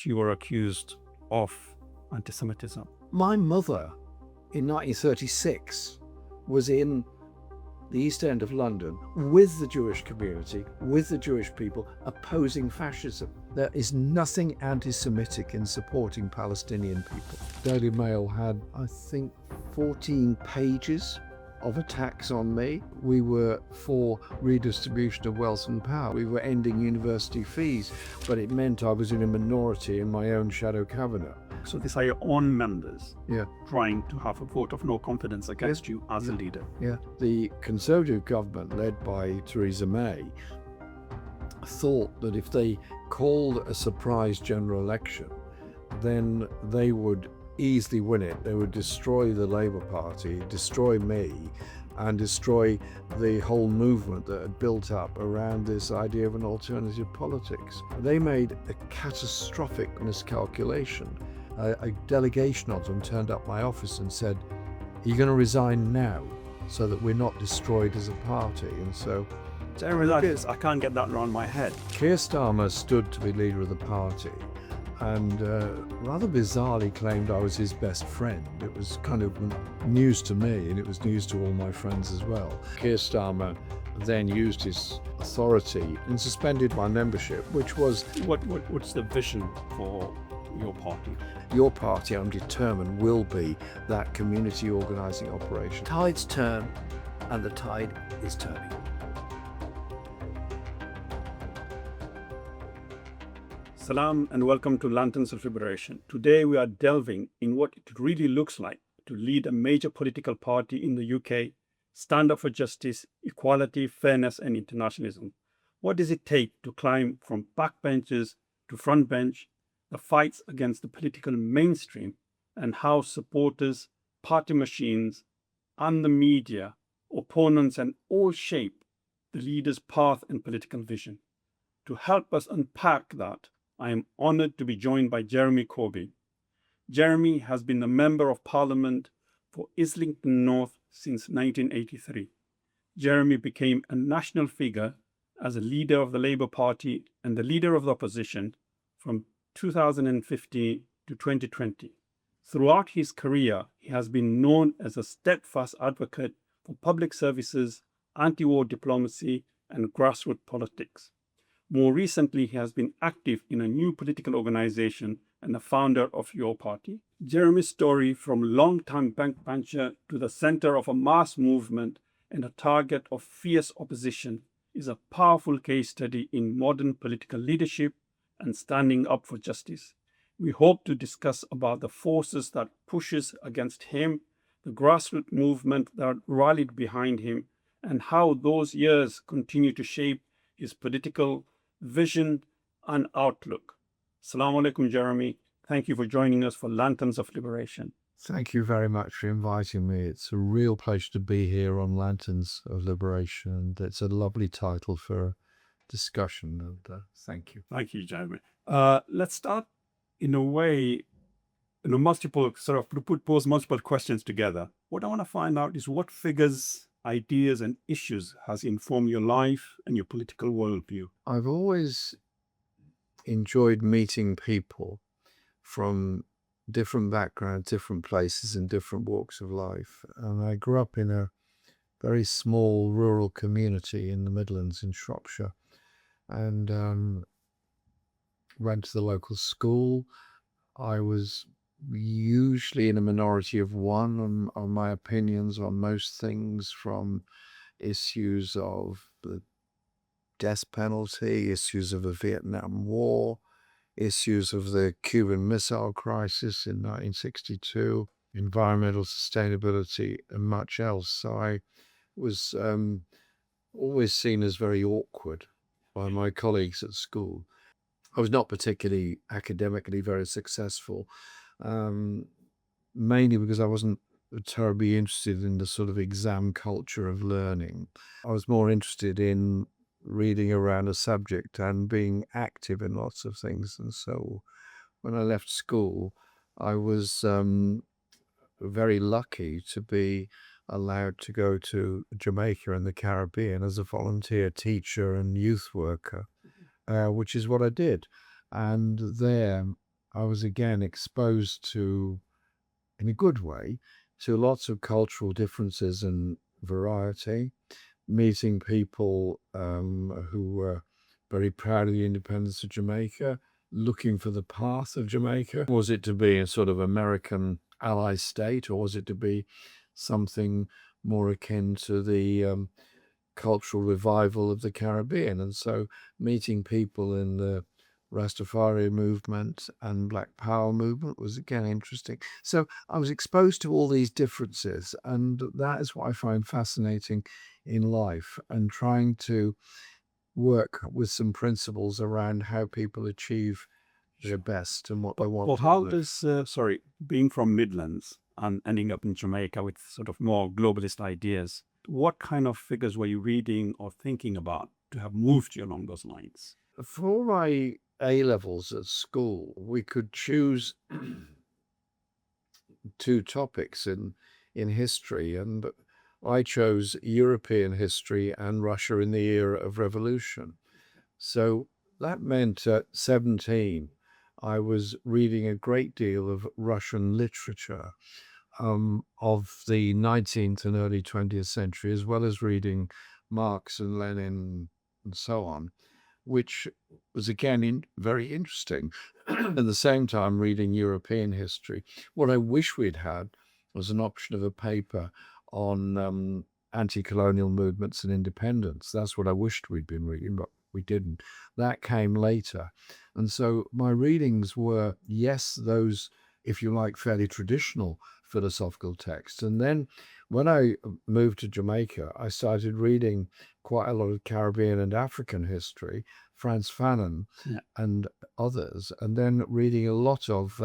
that you were accused of anti-Semitism. My mother, in 1936, was in the East End of London with the Jewish community, with the Jewish people, opposing fascism. There is nothing anti-Semitic in supporting Palestinian people. Daily Mail had, I think, 14 pages of attacks on me. We were for redistribution of wealth and power. We were ending university fees, but it meant I was in a minority in my own shadow cabinet. So these are your own members Yeah. trying to have a vote of no confidence against you as a leader. Yeah. The Conservative government, led by Theresa May, thought that if they called a surprise general election, then they would easily win it. They would destroy the Labour Party, destroy me, and destroy the whole movement that had built up around this idea of an alternative politics. They made a catastrophic miscalculation. A delegation of them turned up my office and said, "You're going to resign now so that we're not destroyed as a party." And so Jeremy, I can't get that around my head. Keir Starmer stood to be leader of the party and rather bizarrely claimed I was his best friend. It was kind of news to me, and it was news to all my friends as well. Keir Starmer then used his authority and suspended my membership, which was... What's the vision for your party? Your party, I'm determined, will be that community organising operation. Tides turn, and the tide is turning. Salam and welcome to Lanterns of Liberation. Today we are delving in what it really looks like to lead a major political party in the UK, stand up for justice, equality, fairness and internationalism. What does it take to climb from backbenchers to front bench, the fights against the political mainstream, and how supporters, party machines and the media, opponents and all shape the leader's path and political vision. To help us unpack that, I am honoured to be joined by Jeremy Corbyn. Jeremy has been a Member of Parliament for Islington North since 1983. Jeremy became a national figure as a leader of the Labour Party and the leader of the opposition from 2015 to 2020. Throughout his career, he has been known as a steadfast advocate for public services, anti-war diplomacy and grassroots politics. More recently, he has been active in a new political organization and the founder of your party. Jeremy's story from long-time backbencher to the center of a mass movement and a target of fierce opposition is a powerful case study in modern political leadership and standing up for justice. We hope to discuss about the forces that pushes against him, the grassroots movement that rallied behind him, and how those years continue to shape his political vision and outlook. Assalamu alaikum, Jeremy. Thank you for joining us for Lanterns of Liberation. Thank you very much for inviting me. It's a real pleasure to be here on Lanterns of Liberation, and it's a lovely title for a discussion, and thank you. Thank you, Jeremy. Let's start in a way, multiple pose multiple questions together. What I want to find out is what figures, ideas and issues has informed your life and your political worldview. I've always enjoyed meeting people from different backgrounds, different places and different walks of life. And I grew up in a very small rural community in the Midlands in Shropshire, and went to the local school. I was usually in a minority of one on my opinions on most things, from issues of the death penalty, issues of the Vietnam War, issues of the Cuban Missile Crisis in 1962, environmental sustainability and much else. So I was always seen as very awkward by my colleagues at school. I was not particularly academically very successful, mainly because I wasn't terribly interested in the sort of exam culture of learning. I was more interested in reading around a subject and being active in lots of things. And so when I left school, I was very lucky to be allowed to go to Jamaica and the Caribbean as a volunteer teacher and youth worker, which is what I did. And there I was again exposed to, in a good way, to lots of cultural differences and variety, meeting people who were very proud of the independence of Jamaica, looking for the path of Jamaica. Was it to be a sort of American ally state, or was it to be something more akin to the cultural revival of the Caribbean? And so meeting people in the Rastafari movement and Black Power movement was again interesting. So I was exposed to all these differences, and that is what I find fascinating in life, and trying to work with some principles around how people achieve their best and what they want Well, to how live. does, being from Midlands and ending up in Jamaica with sort of more globalist ideas, what kind of figures were you reading or thinking about to have moved you along those lines? For my A levels at school, we could choose two topics in history, and I chose European history and Russia in the era of revolution. So that meant at 17, I was reading a great deal of Russian literature of the 19th and early 20th century, as well as reading Marx and Lenin and so on, which was again very interesting. At the same time, reading European history. What I wish we'd had was an option of a paper on anti-colonial movements and independence. That's what I wished we'd been reading, but we didn't. That came later. And so my readings were, yes, those, if you like, fairly traditional philosophical texts. And then when I moved to Jamaica, I started reading quite a lot of Caribbean and African history, Frantz Fanon Yeah. and others, and then reading a lot of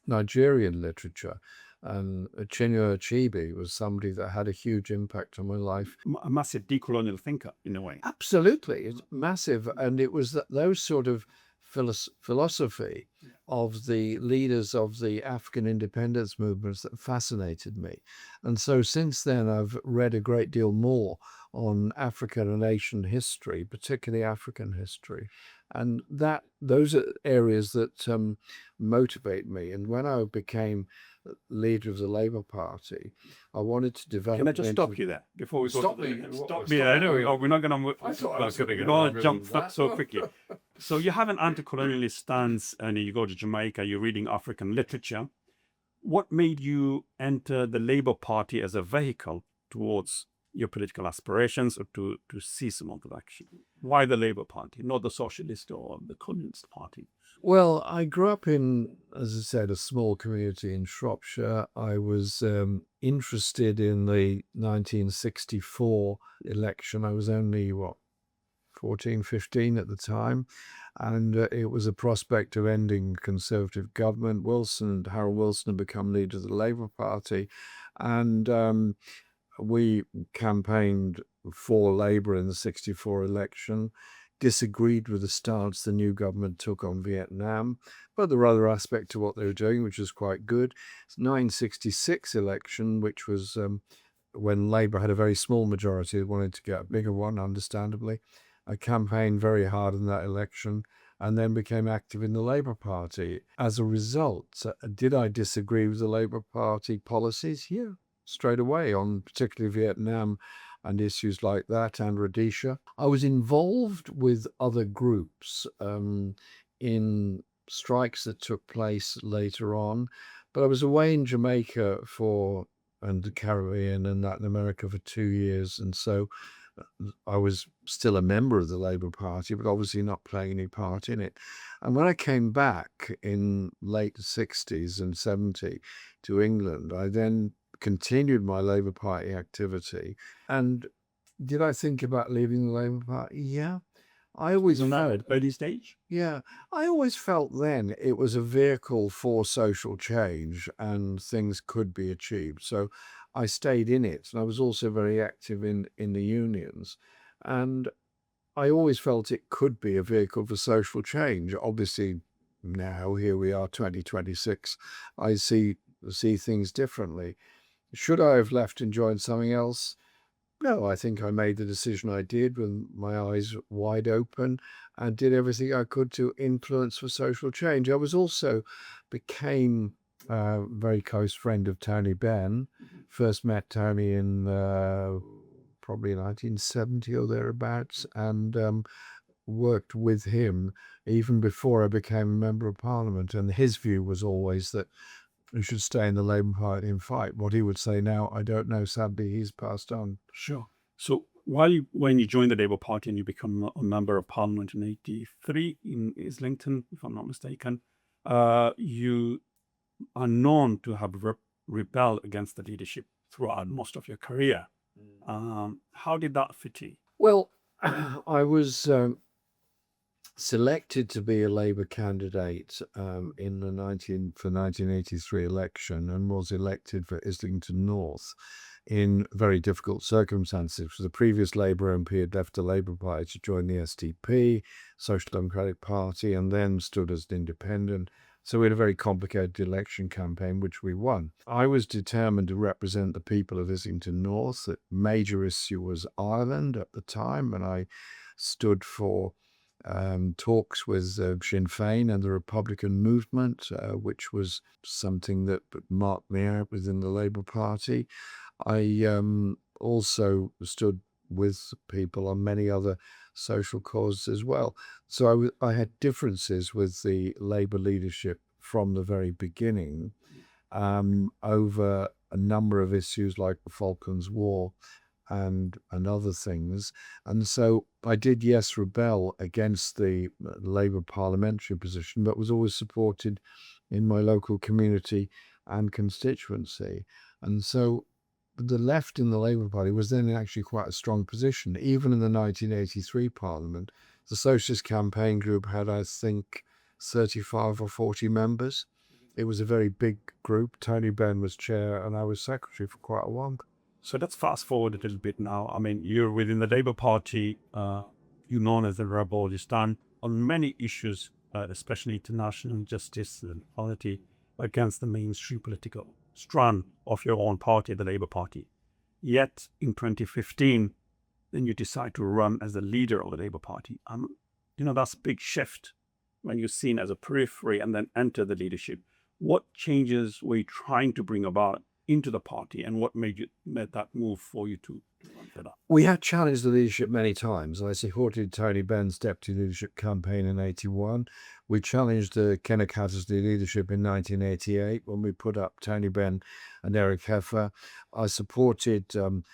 Nigerian literature. And Chinua Achebe was somebody that had a huge impact on my life. A massive decolonial thinker in a way. Absolutely, it's massive, and it was those sort of philosophy of the leaders of the African independence movements that fascinated me. And so since then, I've read a great deal more on African and Asian history, particularly African history. And those are areas that motivate me. And when I became leader of the Labour Party, I wanted to develop. Can I just stop you there before we Stop go? me. Stop me. I know. Oh, we're not going to. I thought I was gonna We're get going longer to jump than that. so quickly. So you have an anti-colonialist stance, and you go to Jamaica. You're reading African literature. What made you enter the Labour Party as a vehicle towards your political aspirations, or to see some of the action? Why the Labour Party, not the Socialist or the Communist Party? Well, I grew up in, as I said, a small community in Shropshire. I was interested in the 1964 election. I was only, 14, 15 at the time. And it was a prospect of ending Conservative government. Harold Wilson had become leader of the Labour Party. And we campaigned for Labour in the 64 election, disagreed with the stance the new government took on Vietnam, but there were other aspects to what they were doing, which was quite good. 1966 election, which was when Labour had a very small majority, they wanted to get a bigger one, understandably. I campaigned very hard in that election and then became active in the Labour Party. As a result, did I disagree with the Labour Party policies? Yeah, straight away, on particularly Vietnam and issues like that, and Rhodesia. I was involved with other groups in strikes that took place later on, but I was away in Jamaica and the Caribbean and Latin America for 2 years, and so I was still a member of the Labour Party, but obviously not playing any part in it. And when I came back in late 60s and 70 to England, I then continued my Labour Party activity. And did I think about leaving the Labour Party? Yeah. I always Isn't that felt, at early stage? yeah, I always felt then it was a vehicle for social change and things could be achieved. So I stayed in it, and I was also very active in the unions. And I always felt it could be a vehicle for social change. Obviously, now here we are, 2026, I see things differently. Should I have left and joined something else? No, I think I made the decision I did with my eyes wide open and did everything I could to influence for social change. I was also became a very close friend of Tony Benn. First met Tony in probably 1970 or thereabouts, and worked with him even before I became a member of Parliament. And his view was always that we should stay in the Labour Party and fight. What he would say now, I don't know. Sadly, he's passed on. Sure. So when you joined the Labour Party and you become a member of Parliament in '83 in Islington, if I'm not mistaken, you are known to have rebelled against the leadership throughout most of your career. How did that fit you? Well, I was selected to be a Labour candidate in the 1983 election, and was elected for Islington North in very difficult circumstances. The previous Labour MP had left the Labour Party to join the SDP, Social Democratic Party, and then stood as an independent. So we had a very complicated election campaign, which we won. I was determined to represent the people of Islington North. The major issue was Ireland at the time, and I stood for talks with Sinn Féin and the Republican movement, which was something that marked me out within the Labour Party. I also stood with people on many other social causes as well. So I had differences with the Labour leadership from the very beginning over a number of issues like the Falklands War and other things. And so I did, yes, rebel against the Labour parliamentary position, but was always supported in my local community and constituency. And so the left in the Labour Party was then actually quite a strong position. Even in the 1983 Parliament, the Socialist Campaign Group had, I think, 35 or 40 members. It was a very big group. Tony Benn was chair, and I was secretary for quite a while. So let's fast forward a little bit now. I mean, you're within the Labour Party, you're known as a rebel. You stand on many issues, especially international justice and equality, against the mainstream political strand of your own party, the Labour Party. Yet in 2015, then you decide to run as the leader of the Labour Party. That's a big shift when you're seen as a periphery and then enter the leadership. What changes were you trying to bring about into the party, and what made that move for you to run for that? We had challenged the leadership many times. I supported Tony Benn's deputy leadership campaign in '81. We challenged the Kenneth Hattersley leadership in 1988 when we put up Tony Benn and Eric Heffer. I supported John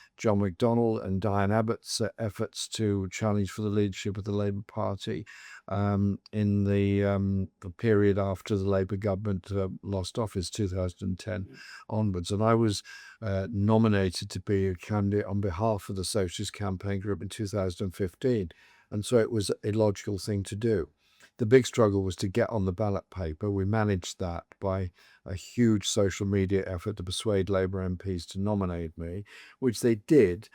McDonnell and Diane Abbott's efforts to challenge for the leadership of the Labour Party in the period after the Labour government lost office, 2010 onwards. And I was nominated to be a candidate on behalf of the Socialist Campaign Group in 2015. And so it was a logical thing to do. The big struggle was to get on the ballot paper. We managed that by a huge social media effort to persuade Labour MPs to nominate me, which they did,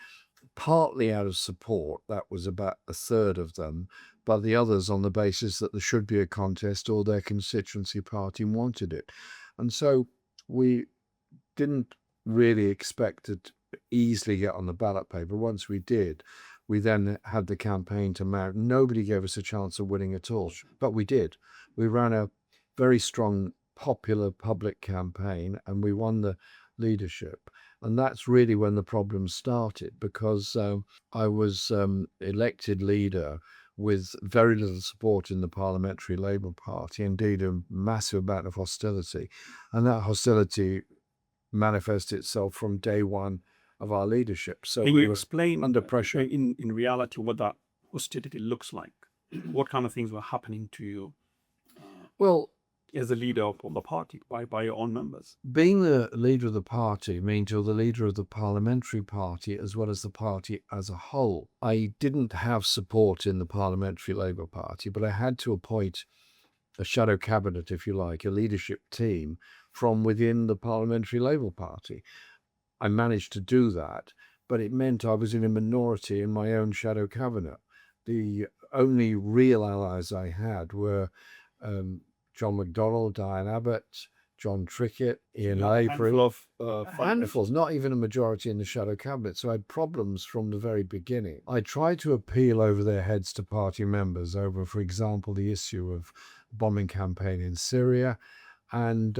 partly out of support. That was about a third of them, but the others on the basis that there should be a contest or their constituency party wanted it. And so we didn't really expect to easily get on the ballot paper. Once we did, we then had the campaign to mount. Nobody gave us a chance of winning at all, but we did. We ran a very strong, popular public campaign, and we won the leadership. And that's really when the problem started, because I was elected leader with very little support in the Parliamentary Labour Party, indeed a massive amount of hostility. And that hostility manifested itself from day one of our leadership. So Can we you were explain under pressure. in reality what that hostility looks like? What kind of things were happening to you Well, as a leader of the party by your own members? being the leader of the party means you're the leader of the parliamentary party as well as the party as a whole. I didn't have support in the Parliamentary Labour Party, but I had to appoint a shadow cabinet, if you like, a leadership team from within the Parliamentary Labour Party. I managed to do that, but it meant I was in a minority in my own shadow cabinet. The only real allies I had were John McDonnell, Diane Abbott, John Trickett, Ian Yeah, April. handful of Handfuls, not even a majority in the shadow cabinet. So I had problems from the very beginning. I tried to appeal over their heads to party members over, for example, the issue of bombing campaign in Syria. And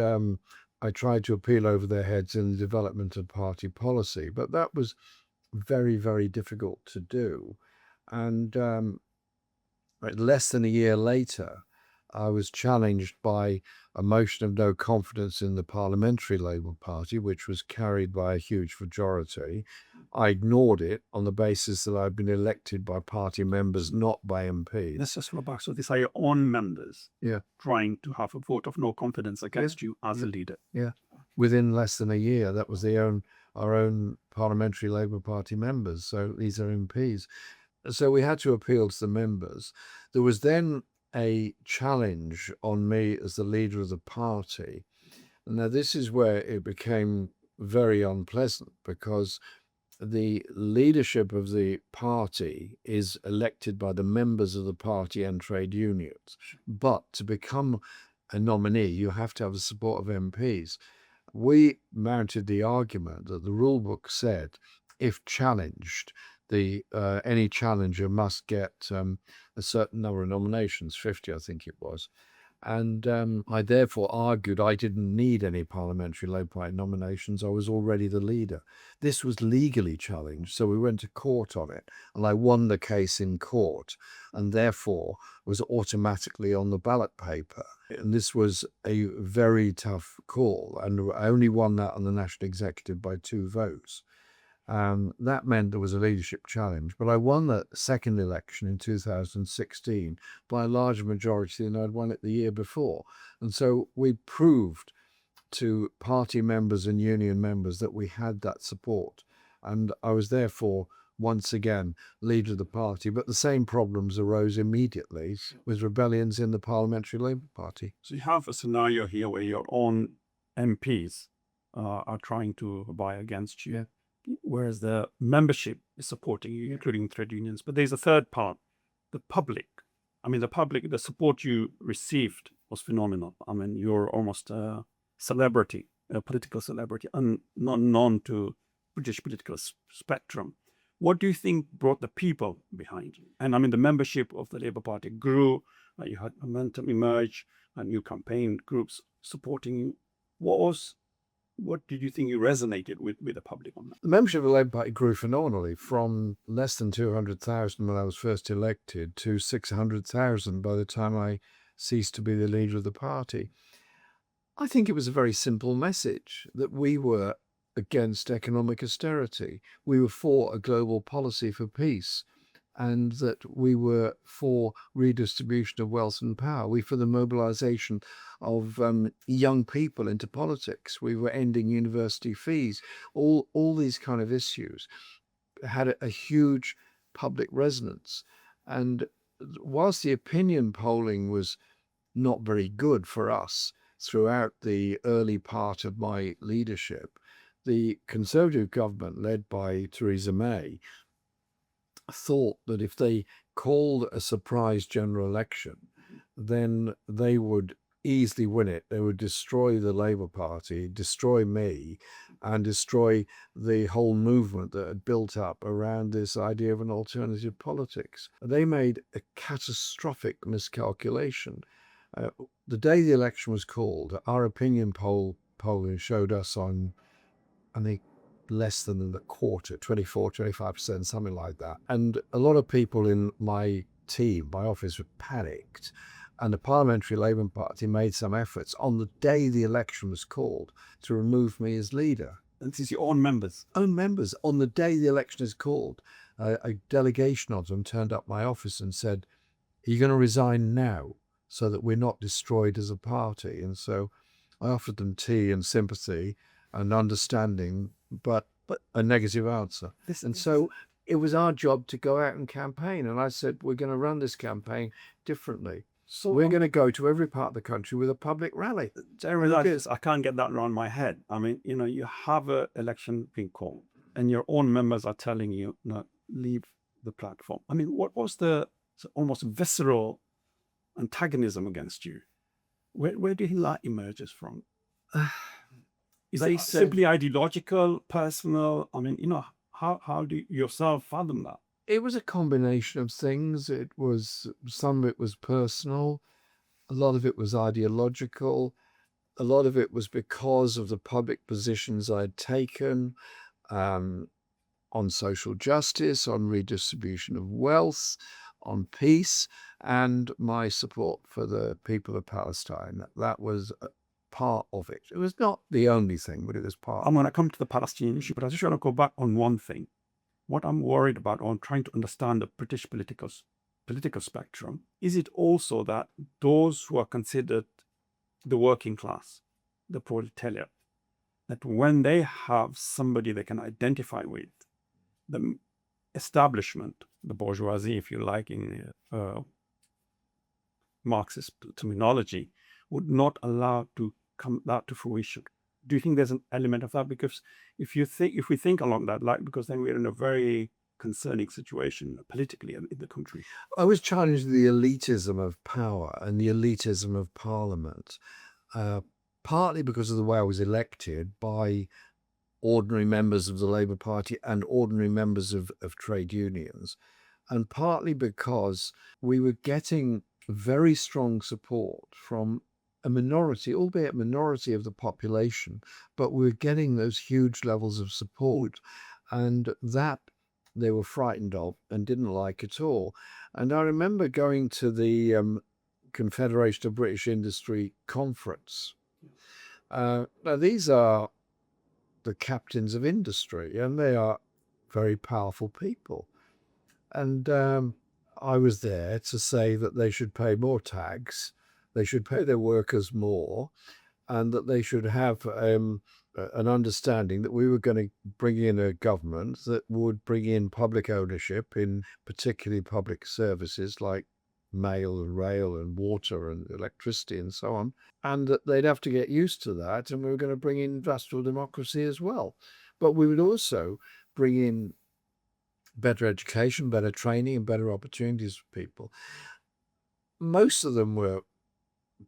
I tried to appeal over their heads in the development of party policy. But that was very, very difficult to do. And less than a year later, I was challenged by a motion of no confidence in the parliamentary Labour Party, which was carried by a huge majority. I ignored it on the basis that I'd been elected by party members, not by MPs. Let's just go back. So these are your own members Yeah. trying to have a vote of no confidence against you as a leader. Yeah. Within less than a year, that was our own parliamentary Labour Party members. So these are MPs. So we had to appeal to the members. There was then a challenge on me as the leader of the party. Now, this is where it became very unpleasant, because the leadership of the party is elected by the members of the party and trade unions. But to become a nominee, you have to have the support of MPs. We mounted the argument that the rule book said, if challenged, any challenger must get a certain number of nominations, 50, I think it was. And I therefore argued I didn't need any parliamentary Labour Party nominations. I was already the leader. This was legally challenged, so we went to court on it, and I won the case in court, and therefore was automatically on the ballot paper. And this was a very tough call, and I only won that on the National Executive by 2 votes. That meant there was a leadership challenge, but I won the second election in 2016 by a larger majority than I'd won it the year before. And so we proved to party members and union members that we had that support. And I was therefore once again leader of the party, but the same problems arose immediately with rebellions in the Parliamentary Labour Party. So you have a scenario here where your own MPs are trying to vie against you. Yeah. Whereas the membership is supporting you, including trade unions. But there's a third part, the public. I mean, the support you received was phenomenal. I mean, you're almost a celebrity, a political celebrity, and not known to British political spectrum. What do you think brought the people behind you? And I mean, the membership of the Labour Party grew, you had momentum emerge, and new campaign groups supporting you. What did you think you resonated with the public on that? The membership of the Labour Party grew phenomenally, from less than 200,000 when I was first elected to 600,000 by the time I ceased to be the leader of the party. I think it was a very simple message that we were against economic austerity. We were for a global policy for peace, and that we were for redistribution of wealth and power. We were for the mobilization of young people into politics. We were ending university fees. All these kind of issues had a huge public resonance. And whilst the opinion polling was not very good for us throughout the early part of my leadership, the Conservative government, led by Theresa May, thought that if they called a surprise general election, then they would easily win it. They would destroy the Labour Party, destroy me, and destroy the whole movement that had built up around this idea of an alternative politics. They made a catastrophic miscalculation. The day the election was called, our opinion polling showed us on, I think, less than a quarter, 24, 25%, something like that. And a lot of people in my team, my office, were panicked. And the Parliamentary Labour Party made some efforts on the day the election was called to remove me as leader. And this is your own members? Own members. On the day the election is called, a delegation of them turned up my office and said, "Are you going to resign now so that we're not destroyed as a party?" And so I offered them tea and sympathy and understanding, but a negative answer. And so it was our job to go out and campaign. And I said, we're going to run this campaign differently. So we're going to go to every part of the country with a public rally. I can't get that around my head. I mean, you have an election being called and your own members are telling you, no, leave the platform. I mean, what was the almost visceral antagonism against you? Where do you think that emerges from? Is They it said simply ideological, personal? I mean, how do you yourself fathom that? it was a combination of things. It was some of it was personal, a lot of it was ideological, a lot of it was because of the public positions I'd taken um, on social justice, on redistribution of wealth, on peace, and my support for the people of Palestine. That was part of it. It was not the only thing, but it was part. I'm going to come to the Palestinian issue, but I just want to go back on one thing. What I'm worried about on trying to understand the British political spectrum, is it also that those who are considered the working class, the proletariat, that when they have somebody they can identify with, the establishment, the bourgeoisie, if you like, in Marxist terminology, would not allow to come that to fruition? Do you think there's an element of that? Because if we think along that line, because then we're in a very concerning situation politically in the country. I was challenging the elitism of power and the elitism of parliament, partly because of the way I was elected by ordinary members of the Labour Party and ordinary members of trade unions, and partly because we were getting very strong support from a minority, albeit minority of the population, but we were getting those huge levels of support, and that they were frightened of and didn't like at all. And I remember going to the Confederation of British Industry conference. Now, these are the captains of industry, and they are very powerful people. And I was there to say that they should pay more tax, they should pay their workers more, and that they should have an understanding that we were going to bring in a government that would bring in public ownership in particularly public services like mail and rail and water and electricity and so on, and that they'd have to get used to that, and we were going to bring in industrial democracy as well. But we would also bring in better education, better training, and better opportunities for people. Most of them were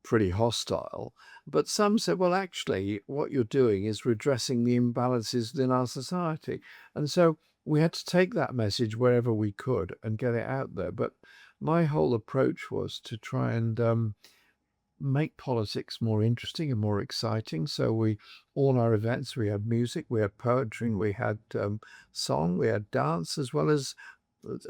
pretty hostile, but some said, well, actually, what you're doing is redressing the imbalances within our society. And so we had to take that message wherever we could and get it out there. But my whole approach was to try and make politics more interesting and more exciting. So all our events, we had music, we had poetry, and we had song, we had dance, as well as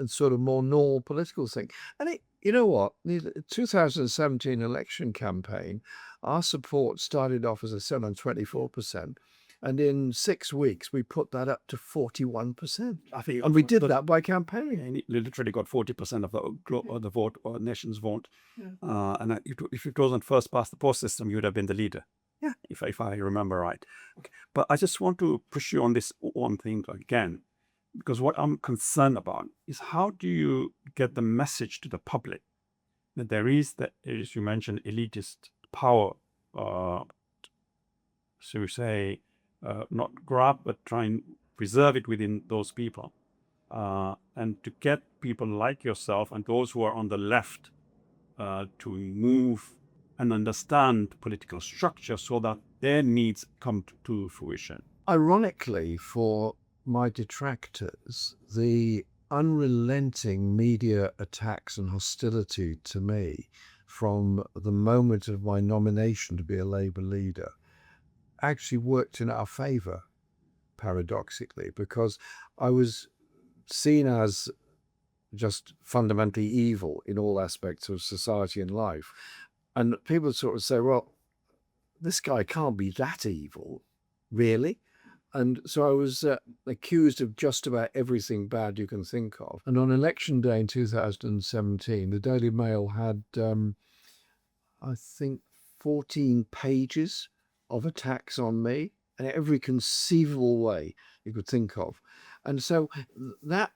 sort of more normal political thing. And you know what? The 2017 election campaign, our support started off, as I said, on 24%. And in 6 weeks, we put that up to 41%. I think, and we did that by campaigning. And it literally got 40% of the vote, or nation's vote. Yeah. And if it wasn't first past the post system, you would have been the leader. Yeah. If I remember right. Okay. But I just want to push you on this one thing again, because what I'm concerned about is how do you get the message to the public that there is that, as you mentioned, elitist power, so you say, not grab, but try and preserve it within those people. And to get people like yourself and those who are on the left to move and understand political structure so that their needs come to fruition. Ironically, for my detractors, the unrelenting media attacks and hostility to me from the moment of my nomination to be a Labour leader actually worked in our favour, paradoxically, because I was seen as just fundamentally evil in all aspects of society and life. And people sort of say, well, this guy can't be that evil, really? And so I was accused of just about everything bad you can think of. And on election day in 2017, the Daily Mail had, I think, 14 pages of attacks on me in every conceivable way you could think of. And so that,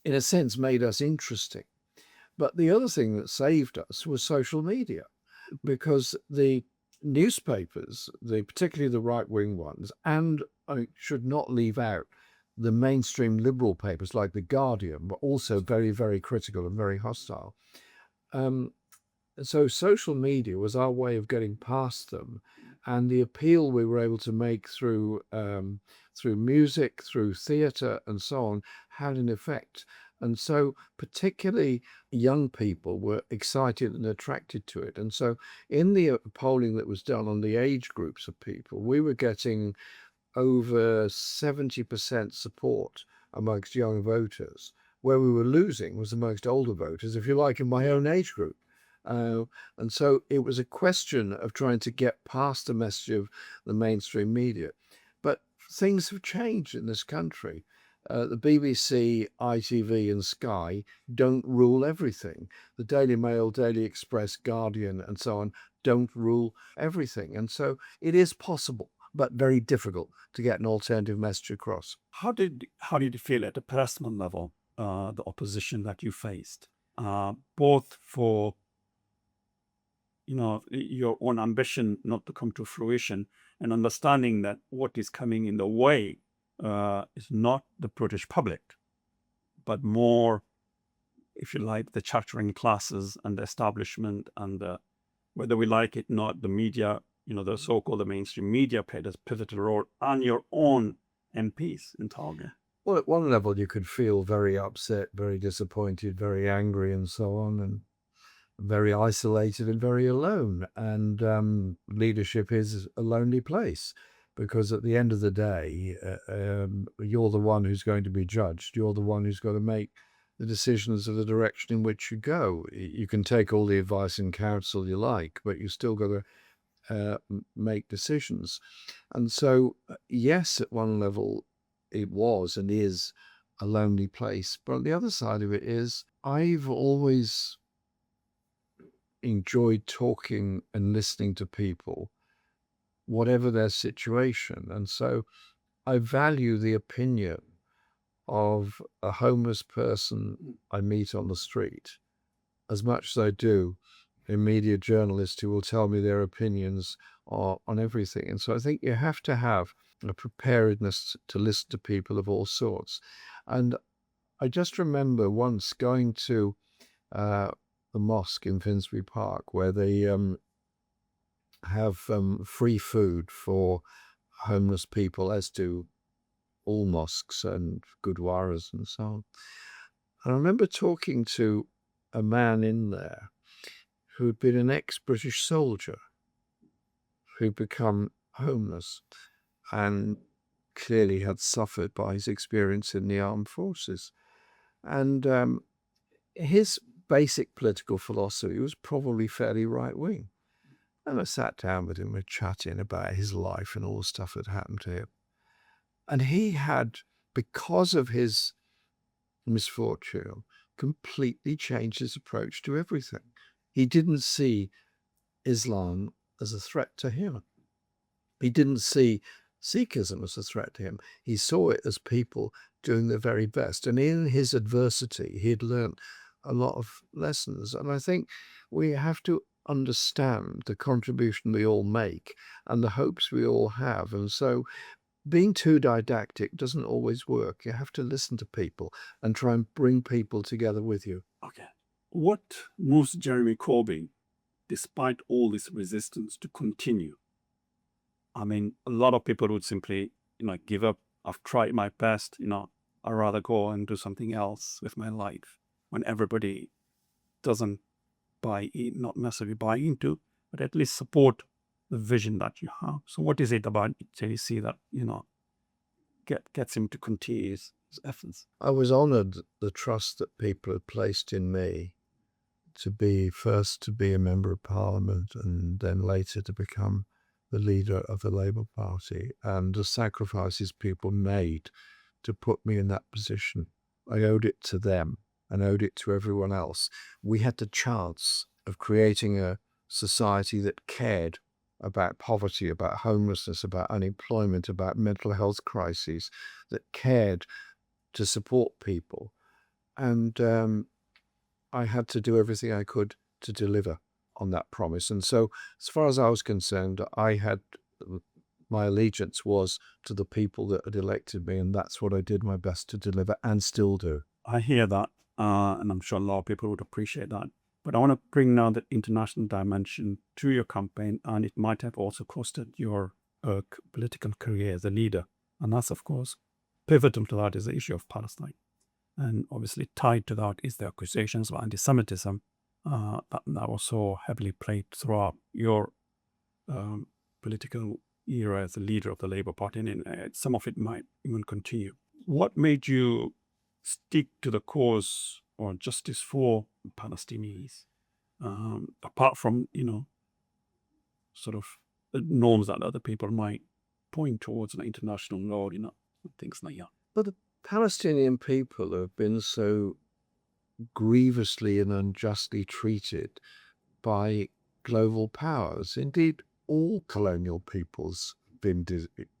in a sense, made us interesting. But the other thing that saved us was social media, because the newspapers, particularly the right-wing ones, and I should not leave out the mainstream liberal papers like The Guardian, were also very, very critical and very hostile. So social media was our way of getting past them and the appeal we were able to make through music, through theatre, and so on, had an effect. And so, particularly young people were excited and attracted to it. And so, in the polling that was done on the age groups of people, we were getting over 70% support amongst young voters. Where we were losing was amongst older voters, if you like, in my own age group. Uh, and so it was a question of trying to get past the message of the mainstream media. But things have changed in this country. The BBC, ITV, and Sky don't rule everything. The Daily Mail, Daily Express, Guardian, and so on don't rule everything. And so it is possible, but very difficult to get an alternative message across. How did you feel at a personal level, the opposition that you faced, both for your own ambition not to come to fruition, and understanding that what is coming in the way is not the British public, but more, if you like, the chattering classes and the establishment, and whether we like it or not, the media, the so-called the mainstream media played a pivotal role, and your own MPs in Target. Well, at one level, you could feel very upset, very disappointed, very angry, and so on, and very isolated and very alone. And leadership is a lonely place, because at the end of the day, you're the one who's going to be judged. You're the one who's got to make the decisions of the direction in which you go. You can take all the advice and counsel you like, but you still got to make decisions. And so, yes, at one level, it was and is a lonely place. But on the other side of it is, I've always enjoyed talking and listening to people, whatever their situation. And so I value the opinion of a homeless person I meet on the street as much as I do a media journalist who will tell me their opinions on everything. And so I think you have to have a preparedness to listen to people of all sorts. And I just remember once going to the mosque in Finsbury Park, where they have free food for homeless people, as do all mosques and gurdwaras and so on. And I remember talking to a man in there who'd been an ex-British soldier who'd become homeless and clearly had suffered by his experience in the armed forces. And his basic political philosophy was probably fairly right-wing. And I sat down with him, we're chatting about his life and all the stuff that happened to him. And he had, because of his misfortune, completely changed his approach to everything. He didn't see Islam as a threat to him. He didn't see Sikhism as a threat to him. He saw it as people doing their very best. And in his adversity, he had learnt a lot of lessons. And I think we have to understand the contribution we all make and the hopes we all have. And so being too didactic doesn't always work. You have to listen to people and try and bring people together with you. Okay. What moves Jeremy Corbyn, despite all this resistance, to continue? I mean, a lot of people would simply, give up. I've tried my best, I'd rather go and do something else with my life, when everybody doesn't not necessarily buy into, but at least support the vision that you have. So what is it about JC that, gets him to continue his efforts? I was honoured the trust that people had placed in me to be a member of Parliament and then later to become the leader of the Labour Party, and the sacrifices people made to put me in that position. I owed it to them and owed it to everyone else. We had the chance of creating a society that cared about poverty, about homelessness, about unemployment, about mental health crises, that cared to support people. And I had to do everything I could to deliver on that promise. And so, as far as I was concerned, my allegiance was to the people that had elected me, and that's what I did my best to deliver and still do. I hear that, and I'm sure a lot of people would appreciate that. But I want to bring now the international dimension to your campaign, and it might have also costed your political career as a leader. And that's, of course, pivotal to that is the issue of Palestine. And obviously tied to that is the accusations of anti-Semitism that was so heavily played throughout your political era as a leader of the Labour Party, and some of it might even continue. What made you stick to the cause or justice for Palestinians, apart from, sort of the norms that other people might point towards, the international law, things like that? But the Palestinian people have been so grievously and unjustly treated by global powers. Indeed, all colonial peoples have been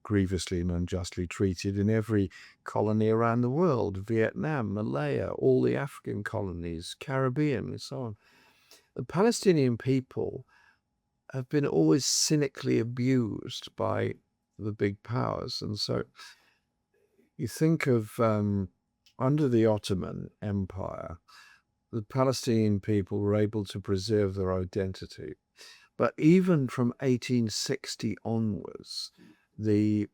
grievously and unjustly treated in every colony around the world: Vietnam, Malaya, all the African colonies, Caribbean, and so on. The Palestinian people have been always cynically abused by the big powers. And so you think of under the Ottoman Empire, the Palestinian people were able to preserve their identity. But even from 1860 onwards, the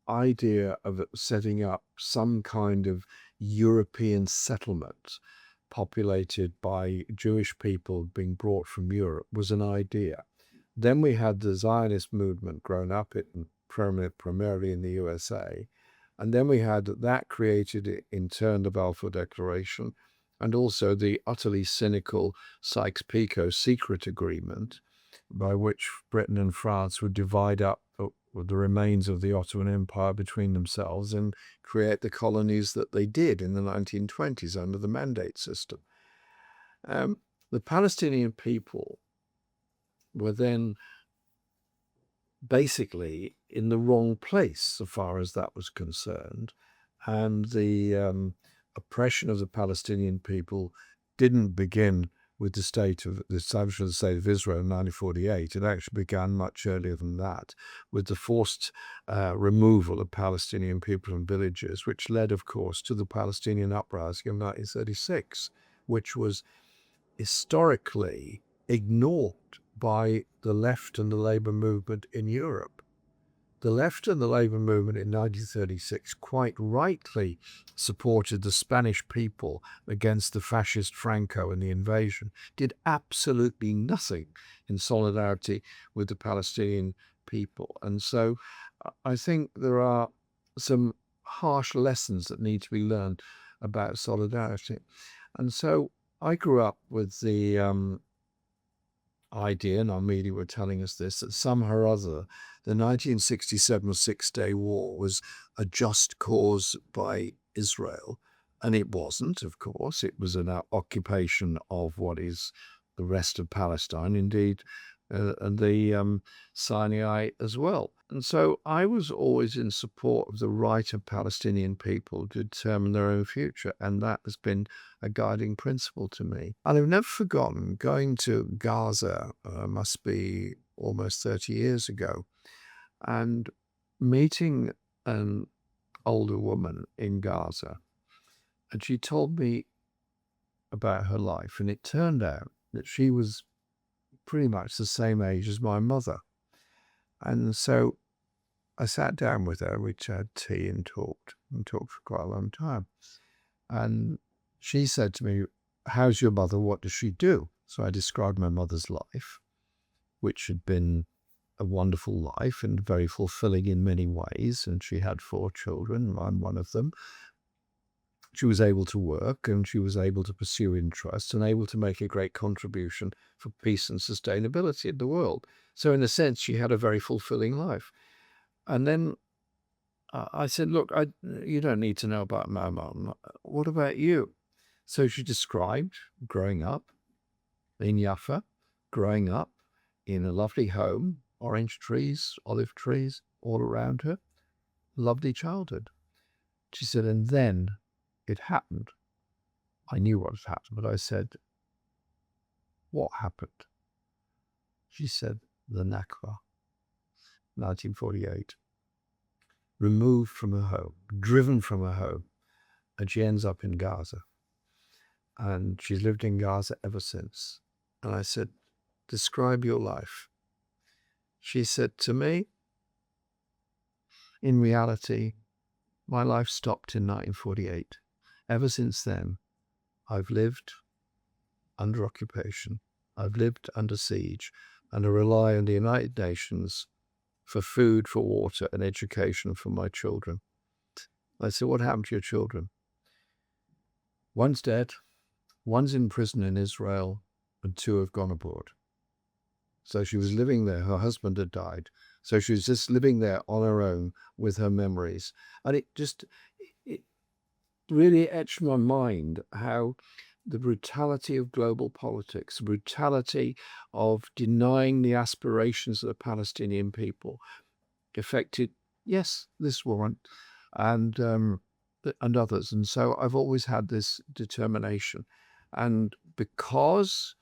idea of setting up some kind of European settlement populated by Jewish people being brought from Europe was an idea. Then we had the Zionist movement grown up primarily in the USA. And then we had that created in turn the Balfour Declaration, and also the utterly cynical Sykes-Picot secret agreement, by which Britain and France would divide up the remains of the Ottoman Empire between themselves and create the colonies that they did in the 1920s under the mandate system. The Palestinian people were then basically in the wrong place so far as that was concerned, and the oppression of the Palestinian people didn't begin with the establishment of the State of Israel in 1948. It actually began much earlier than that, with the forced removal of Palestinian people from villages, which led, of course, to the Palestinian uprising of 1936, which was historically ignored by the left and the labor movement in Europe. The left and the labor movement in 1936 quite rightly supported the Spanish people against the fascist Franco and the invasion, did absolutely nothing in solidarity with the Palestinian people. And so I think there are some harsh lessons that need to be learned about solidarity. And so I grew up with the idea, and our media were telling us this, that somehow or other the 1967 Six-Day War was a just cause by Israel. And it wasn't, of course. It was an occupation of what is the rest of Palestine, indeed, and the Sinai as well. And so I was always in support of the right of Palestinian people to determine their own future, and that has been a guiding principle to me. And I've never forgotten going to Gaza, must be almost 30 years ago, and meeting an older woman in Gaza. And she told me about her life, and it turned out that she was pretty much the same age as my mother. And so I sat down with her, we had tea and talked for quite a long time. And she said to me, "How's your mother? What does she do?" So I described my mother's life, which had been a wonderful life and very fulfilling in many ways. And she had 4 children, I'm one of them. She was able to work, and she was able to pursue interests and able to make a great contribution for peace and sustainability in the world. So in a sense, she had a very fulfilling life. And then I said, "Look, you don't need to know about my mom. What about you?" So she described growing up in Jaffa, growing up in a lovely home, orange trees, olive trees all around her, lovely childhood. She said, and then it happened. I knew what had happened, but I said, "What happened?" She said, "The Nakba, 1948. Removed from her home, driven from her home, and she ends up in Gaza. and she's lived in Gaza ever since. And I said, describe your life. She said to me, in reality, my life stopped in 1948. Ever since then, I've lived under occupation. I've lived under siege, and I rely on the United Nations for food, for water, and education for my children. I said, what happened to your children? One's dead, one's in prison in Israel, and two have gone abroad. So she was living there. Her husband had died. So she was just living there on her own with her memories. And it really etched my mind how the brutality of global politics, the brutality of denying the aspirations of the Palestinian people affected, yes, this woman and others. And so I've always had this determination. And because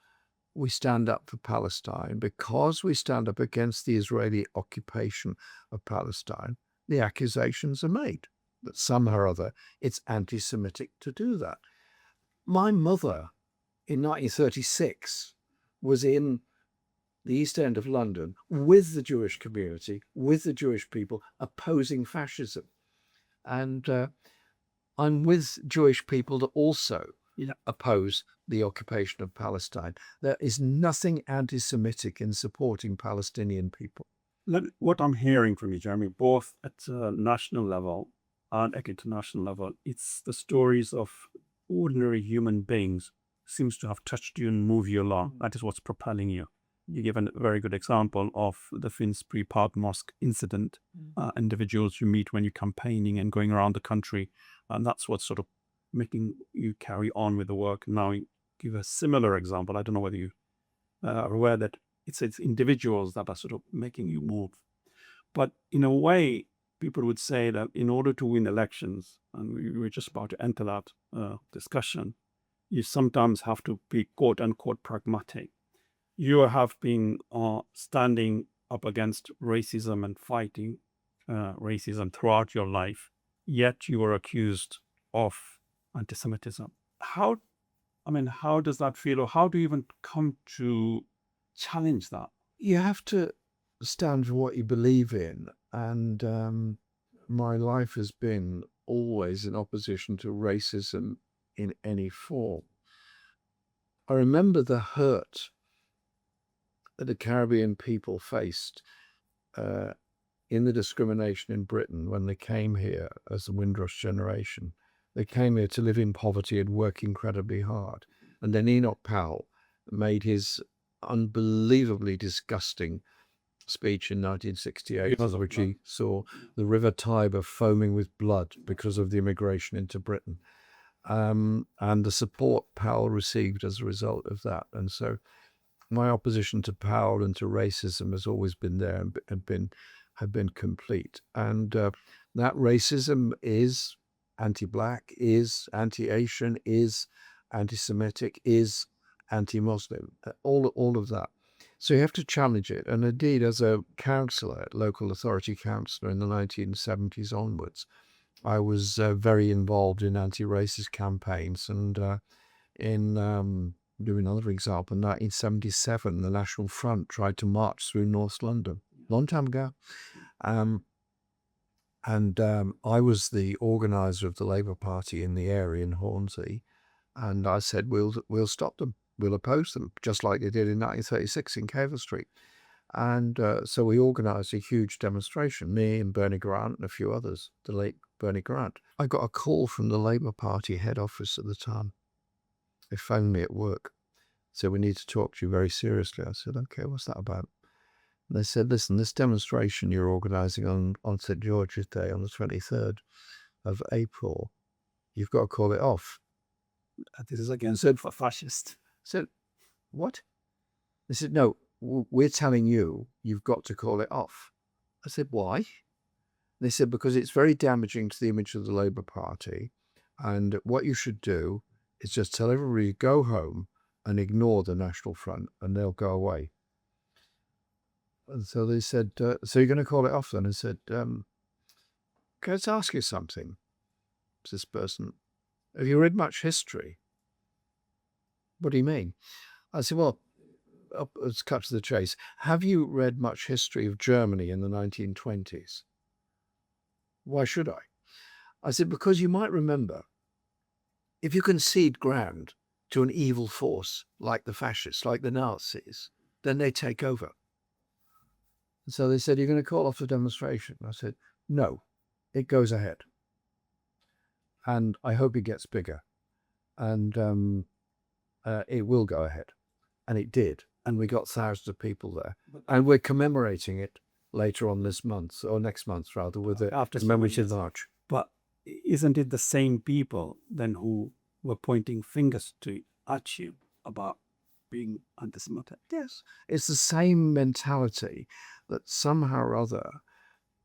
we stand up for Palestine, because we stand up against the Israeli occupation of Palestine, the accusations are made that somehow or other it's anti-Semitic to do that. My mother in 1936 was in the East End of London with the Jewish community, with the Jewish people opposing fascism. And I'm with Jewish people that also oppose the occupation of Palestine. There is nothing anti-Semitic in supporting Palestinian people. What I'm hearing from you, Jeremy, both at a national level and at international level, it's the stories of ordinary human beings seems to have touched you and moved you along. That is what's propelling you. You give a very good example of the Finsbury Park Mosque incident, individuals you meet when you're campaigning and going around the country. And that's what's sort of making you carry on with the work. Now, you give a similar example. I don't know whether you are aware that it's individuals that are sort of making you move. But in a way, people would say that in order to win elections, and we're just about to enter that discussion, you sometimes have to be quote unquote pragmatic. You have been standing up against racism and fighting racism throughout your life, yet you were accused of anti-Semitism. How does that feel, or how do you even come to challenge that? You have to stand for what you believe in. And my life has been always in opposition to racism in any form. I remember the hurt that the Caribbean people faced in the discrimination in Britain when they came here as the Windrush generation. They came here to live in poverty and work incredibly hard. And then Enoch Powell made his unbelievably disgusting speech in 1968, which he saw the River Tiber foaming with blood because of the immigration into Britain. And the support Powell received as a result of that. And so my opposition to Powell and to racism has always been there and have been complete. And that racism is anti-Black, is anti-Asian, is anti-Semitic, is anti-Muslim, all of that. So you have to challenge it. And indeed, as a councillor, local authority councillor in the 1970s onwards, I was very involved in anti-racist campaigns. And give another example, in 1977, the National Front tried to march through North London, long time ago. I was the organizer of the Labour Party in the area in Hornsey. And I said, we'll stop them. We'll oppose them, just like they did in 1936 in Caver Street. And so we organised a huge demonstration, me and Bernie Grant and a few others, the late Bernie Grant. I got a call from the Labour Party head office at the time. They phoned me at work. Said, we need to talk to you very seriously. I said, okay, what's that about? And they said, listen, this demonstration you're organising on St. George's Day on the 23rd of April, you've got to call it off. This is against for fascist. I said, what? They said, no, we're telling you, you've got to call it off. I said, why? They said, because it's very damaging to the image of the Labour Party. And what you should do is just tell everybody, go home and ignore the National Front and they'll go away. And so they said, so you're going to call it off then? I said, can I just ask you something? This person, have you read much history? What do you mean? I said, well, let's cut to the chase. Have you read much history of Germany in the 1920s? Why should I? I said, because you might remember, if you concede ground to an evil force like the fascists, like the Nazis, then they take over. And so they said, you're going to call off the demonstration. I said, no, it goes ahead. And I hope it gets bigger. And it will go ahead. And it did. And we got thousands of people there. And we're commemorating it later on this month, or next month rather, with the After commemorative march. But isn't it the same people then who were pointing fingers at you about being anti-Semitic? Yes. It's the same mentality that somehow or other,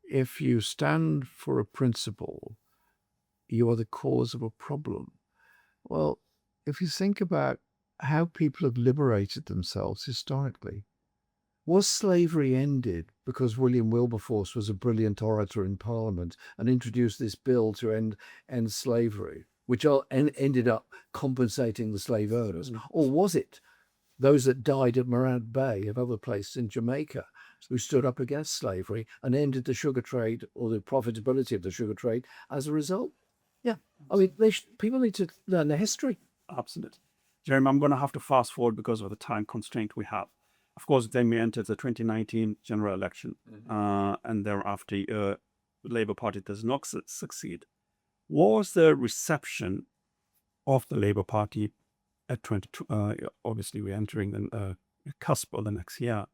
if you stand for a principle, you are the cause of a problem. Well, if you think about how people have liberated themselves historically, was slavery ended because William Wilberforce was a brilliant orator in Parliament and introduced this bill to end slavery, which ended up compensating the slave owners? Or was it those that died at Morant Bay and other places in Jamaica who stood up against slavery and ended the sugar trade, or the profitability of the sugar trade as a result? Yeah. I mean, people need to learn their history. Absolutely. Jeremy, I'm going to have to fast forward because of the time constraint we have. Of course, then we entered the 2019 general election, and thereafter, the Labour Party does not succeed. What was the reception of the Labour Party at 22? Obviously, we're entering the cusp of the next year,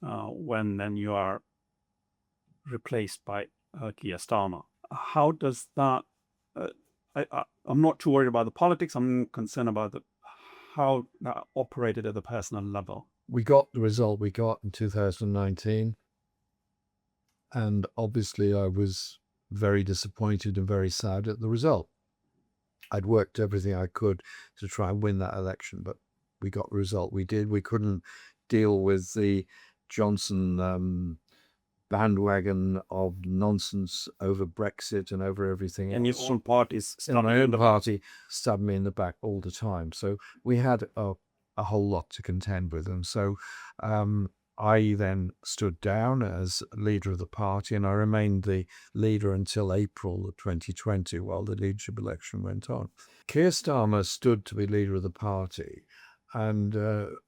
when then you are replaced by Keir Starmer. How does that? I'm not too worried about the politics. I'm concerned about how that operated at the personal level. We got the result we got in 2019. And obviously I was very disappointed and very sad at the result. I'd worked everything I could to try and win that election, but we got the result we did. We couldn't deal with the Johnson bandwagon of nonsense over Brexit and over everything And your else. own parties, And my own party stabbed me in the back all the time. So we had a whole lot to contend with. And so I then stood down as leader of the party, and I remained the leader until April of 2020 while the leadership election went on. Keir Starmer stood to be leader of the party and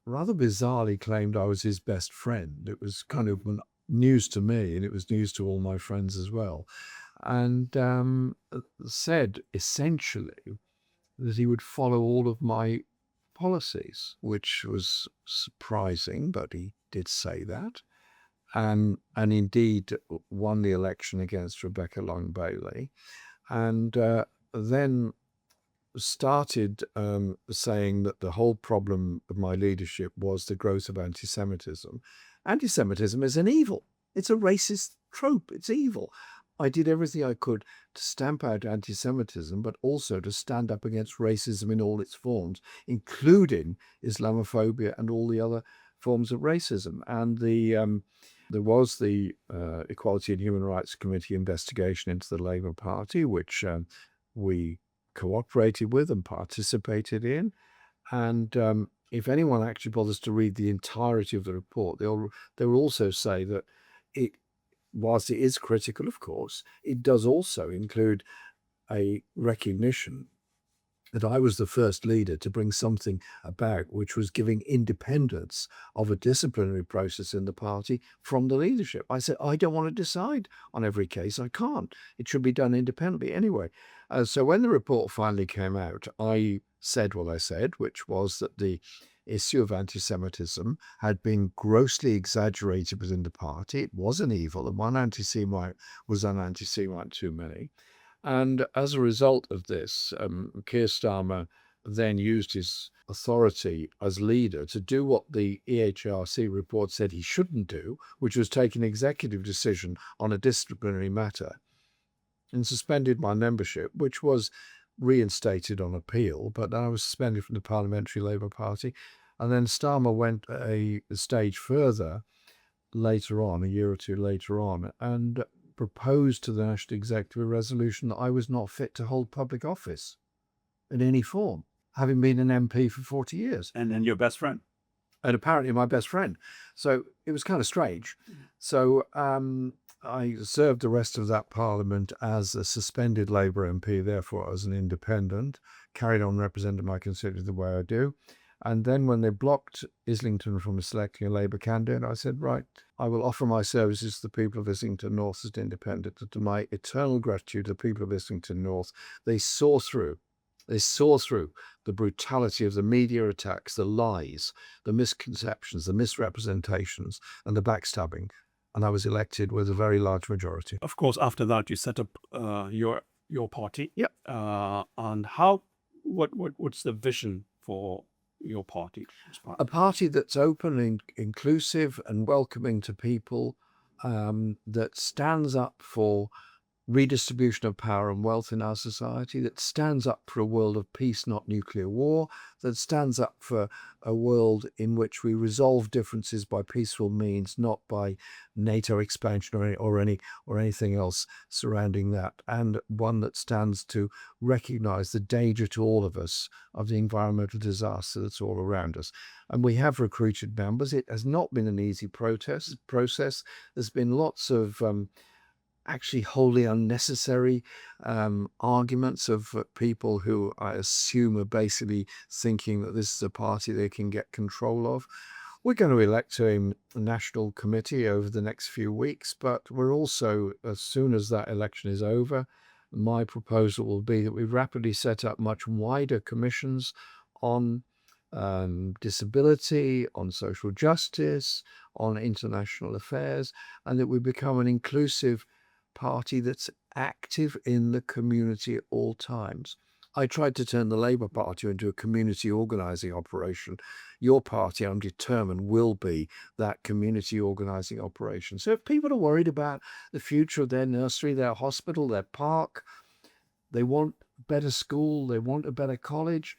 rather bizarrely claimed I was his best friend. It was kind of news to me, and it was news to all my friends as well. And said essentially that he would follow all of my policies, which was surprising, but he did say that. And indeed won the election against Rebecca Long Bailey. And then started saying that the whole problem of my leadership was the growth of anti-Semitism. Anti-Semitism is an evil. It's a racist trope. It's evil. I did everything I could to stamp out anti-Semitism, but also to stand up against racism in all its forms, including Islamophobia and all the other forms of racism. And there was the Equality and Human Rights Committee investigation into the Labour Party, which we cooperated with and participated in. And if anyone actually bothers to read the entirety of the report, they will also say that whilst it is critical, of course, it does also include a recognition that I was the first leader to bring something about which was giving independence of a disciplinary process in the party from the leadership. I said, I don't want to decide on every case. I can't. It should be done independently anyway. So when the report finally came out, I said what I said, which was that the issue of anti-Semitism had been grossly exaggerated within the party. It was an evil, and one anti-Semite was an anti-Semite too many. And as a result of this, Keir Starmer then used his authority as leader to do what the EHRC report said he shouldn't do, which was take an executive decision on a disciplinary matter, and suspended my membership, which was reinstated on appeal, but I was suspended from the Parliamentary Labour Party. And then Starmer went a stage further later on, a year or two later on, and proposed to the National Executive a resolution that I was not fit to hold public office in any form. having been an MP for 40 years. And then your best friend. And apparently my best friend. So it was kind of strange. So I served the rest of that parliament as a suspended Labour MP, therefore as an independent, carried on representing my constituency the way I do. And then when they blocked Islington from selecting a Labour candidate, I said, right, I will offer my services to the people of Islington North as an independent. And to my eternal gratitude to the people of Islington North, they saw through the brutality of the media attacks, the lies, the misconceptions, the misrepresentations, and the backstabbing. And I was elected with a very large majority. Of course, after that, you set up your party. Yep. And what's the vision for your party? A party that's open and inclusive and welcoming to people, that stands up for redistribution of power and wealth in our society, that stands up for a world of peace, not nuclear war, that stands up for a world in which we resolve differences by peaceful means, not by NATO expansion or anything else surrounding that, and one that stands to recognise the danger to all of us of the environmental disaster that's all around us. And we have recruited members. It has not been an easy process. There's been lots of actually wholly unnecessary arguments of people who I assume are basically thinking that this is a party they can get control of. We're going to elect a national committee over the next few weeks, but we're also, as soon as that election is over, my proposal will be that we rapidly set up much wider commissions on disability, on social justice, on international affairs, and that we become an inclusive party that's active in the community at all times. I tried to turn the Labour Party into a community organising operation. Your party, I'm determined, will be that community organising operation. So if people are worried about the future of their nursery, their hospital, their park, they want a better school, they want a better college,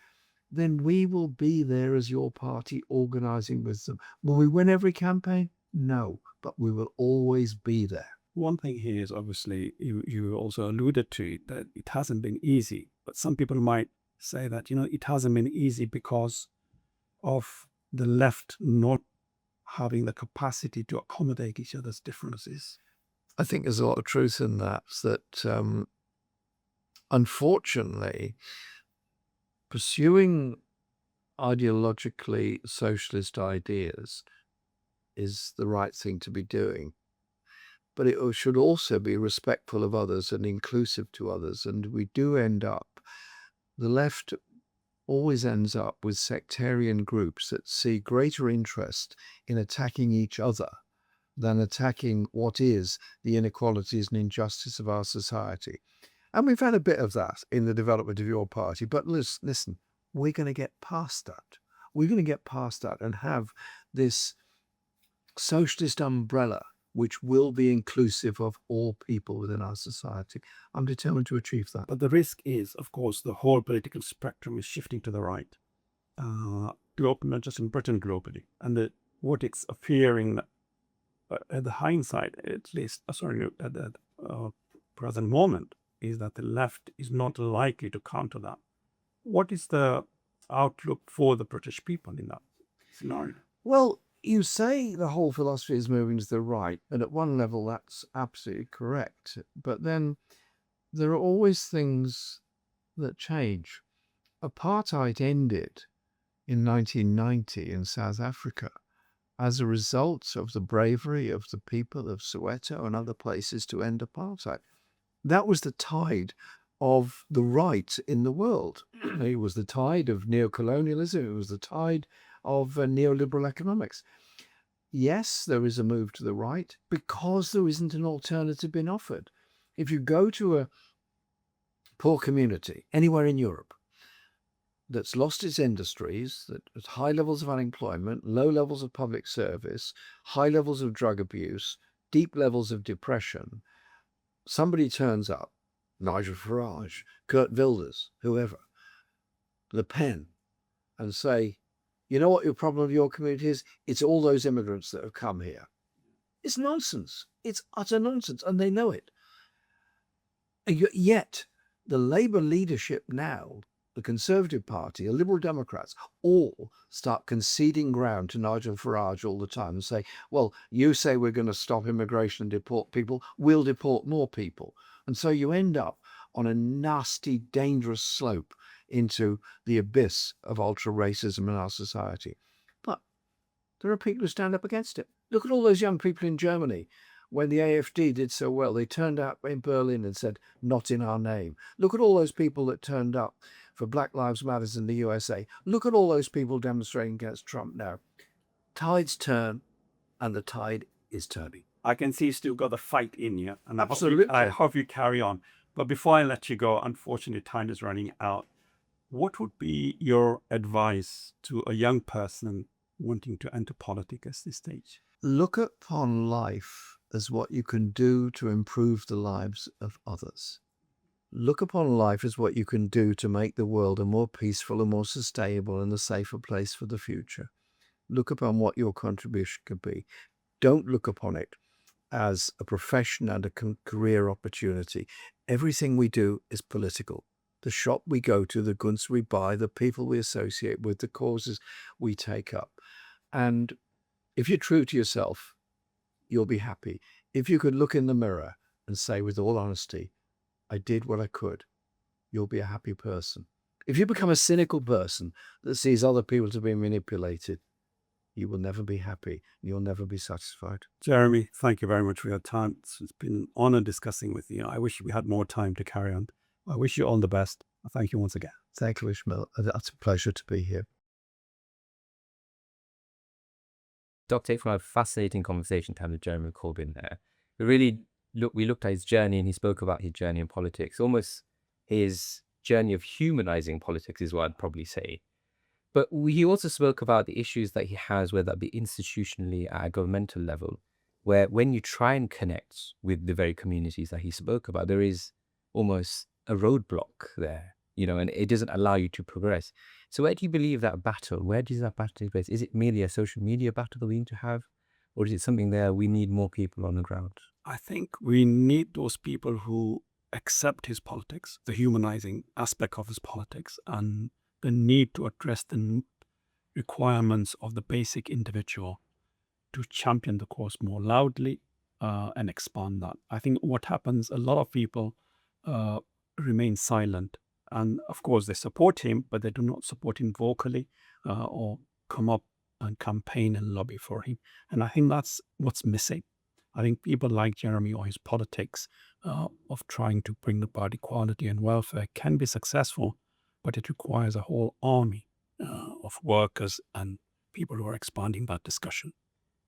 then we will be there as your party organising with them. Will we win every campaign? No, but we will always be there. One thing here is obviously you also alluded to it, that it hasn't been easy, but some people might say that, it hasn't been easy because of the left not having the capacity to accommodate each other's differences. I think there's a lot of truth in that, unfortunately, pursuing ideologically socialist ideas is the right thing to be doing. But it should also be respectful of others and inclusive to others. And we do end up, the left always ends up with sectarian groups that see greater interest in attacking each other than attacking what is the inequalities and injustice of our society. And we've had a bit of that in the development of your party. But listen, we're going to get past that. We're going to get past that and have this socialist umbrella which will be inclusive of all people within our society. I'm determined to achieve that. But the risk is, of course, the whole political spectrum is shifting to the right, globally, not just in Britain, globally. And what it's appearing at the hindsight, at least, at the present moment, is that the left is not likely to counter that. What is the outlook for the British people in that scenario? Well, you say the whole philosophy is moving to the right, and at one level that's absolutely correct. But then there are always things that change. Apartheid ended in 1990 in South Africa as a result of the bravery of the people of Soweto and other places to end apartheid. That was the tide of the right in the world. It was the tide of neocolonialism. It was the tide of neoliberal economics. Yes, there is a move to the right because there isn't an alternative being offered. If you go to a poor community anywhere in Europe that's lost its industries, that has high levels of unemployment, low levels of public service, high levels of drug abuse, deep levels of depression, somebody turns up, Nigel Farage, Kurt Wilders, whoever, Le Pen, and say, you know what your problem of your community is? It's all those immigrants that have come here. It's nonsense. It's utter nonsense, and they know it. Yet, the Labour leadership now the Conservative Party, the Liberal Democrats, all start conceding ground to Nigel Farage all the time and say, well, you say we're going to stop immigration and deport people, we'll deport more people. And so you end up on a nasty, dangerous slope into the abyss of ultra-racism in our society. But there are people who stand up against it. Look at all those young people in Germany. When the AfD did so well, they turned out in Berlin and said, not in our name. Look at all those people that turned up for Black Lives Matter in the USA. Look at all those people demonstrating against Trump now. Tides turn, and the tide is turning. I can see you still got the fight in you, and Absolutely. I hope you carry on. But before I let you go, unfortunately, time is running out. What would be your advice to a young person wanting to enter politics at this stage? Look upon life as what you can do to improve the lives of others. Look upon life as what you can do to make the world a more peaceful, a more sustainable, and a safer place for the future. Look upon what your contribution could be. Don't look upon it as a profession and a career opportunity. Everything we do is political. The shop we go to, the goods we buy, the people we associate with, the causes we take up. And if you're true to yourself, you'll be happy. If you could look in the mirror and say with all honesty, I did what I could, you'll be a happy person. If you become a cynical person that sees other people to be manipulated, you will never be happy. You'll never be satisfied. Jeremy, thank you very much for your time. It's been an honor discussing with you. I wish we had more time to carry on. I wish you all the best. Thank you once again. Thank you, Ishmael. It's a pleasure to be here. Dr. From a fascinating conversation to have with Jeremy Corbyn there. We looked at his journey, and he spoke about his journey in politics, almost his journey of humanizing politics is what I'd probably say. But he also spoke about the issues that he has, whether that be institutionally at a governmental level, where when you try and connect with the very communities that he spoke about, there is almost a roadblock there, and it doesn't allow you to progress. So where do you believe that battle, where does that battle take place? Is it merely a social media battle that we need to have? Or is it something there we need more people on the ground? I think we need those people who accept his politics, the humanizing aspect of his politics, and the need to address the requirements of the basic individual to champion the cause more loudly and expand that. I think what happens, a lot of people remain silent. And of course, they support him, but they do not support him vocally or come up and campaign and lobby for him. And I think that's what's missing. I think people like Jeremy or his politics of trying to bring about equality and welfare can be successful, but it requires a whole army of workers and people who are expanding that discussion.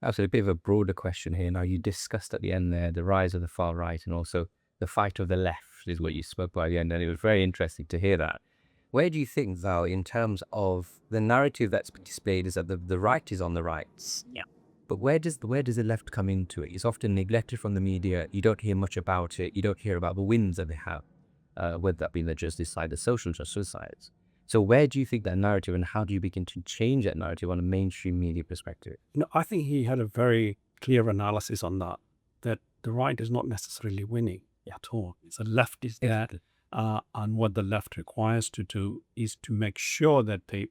Absolutely. A bit of a broader question here. Now, you discussed at the end there the rise of the far right and also the fight of the left is what you spoke about at the end, and it was very interesting to hear that. Where do you think, though, in terms of the narrative that's displayed is that the right is on the rights? Yeah. But where does the left come into it? It's often neglected from the media. You don't hear much about it. You don't hear about the wins that they have, whether that be the justice side, the social justice side. So where do you think that narrative, and how do you begin to change that narrative on a mainstream media perspective? I think he had a very clear analysis on that the right is not necessarily winning at all. It's the left is there, and what the left requires to do is to make sure that they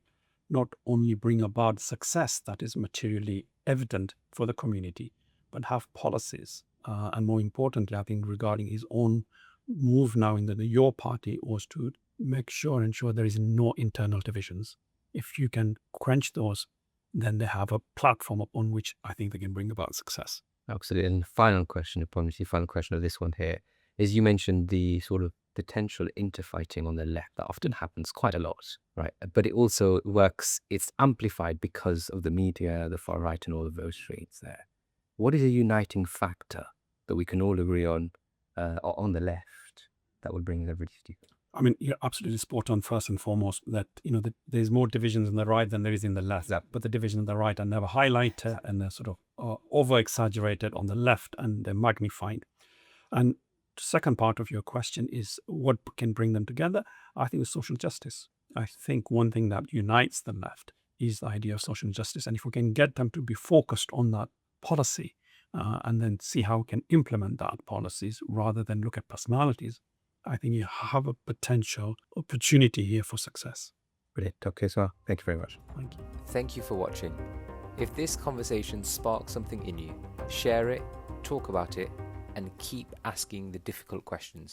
not only bring about success that is materially evident for the community, but have policies. And more importantly, I think regarding his own move now in your party was to ensure there is no internal divisions. If you can quench those, then they have a platform upon which I think they can bring about success. Absolutely. And final question of this one here is, you mentioned the sort of potential interfighting on the left that often happens quite a lot, right? But it also it's amplified because of the media, the far right, and all of those traits there. What is a uniting factor that we can all agree on the left that would bring everybody together? I mean, you're absolutely spot on. First and foremost, that there's more divisions in the right than there is in the left. Yeah. But the divisions in the right are never highlighted, and they're sort of over exaggerated on the left, and they're magnified. And the second part of your question is what can bring them together? I think it's social justice. I think one thing that unites the left is the idea of social justice, and if we can get them to be focused on that policy, and then see how we can implement that policies rather than look at personalities, I think you have a potential opportunity here for success. Brilliant. Dr. Keswar, thank you very much. Thank you. Thank you for watching. If this conversation sparks something in you, share it, talk about it, and keep asking the difficult questions.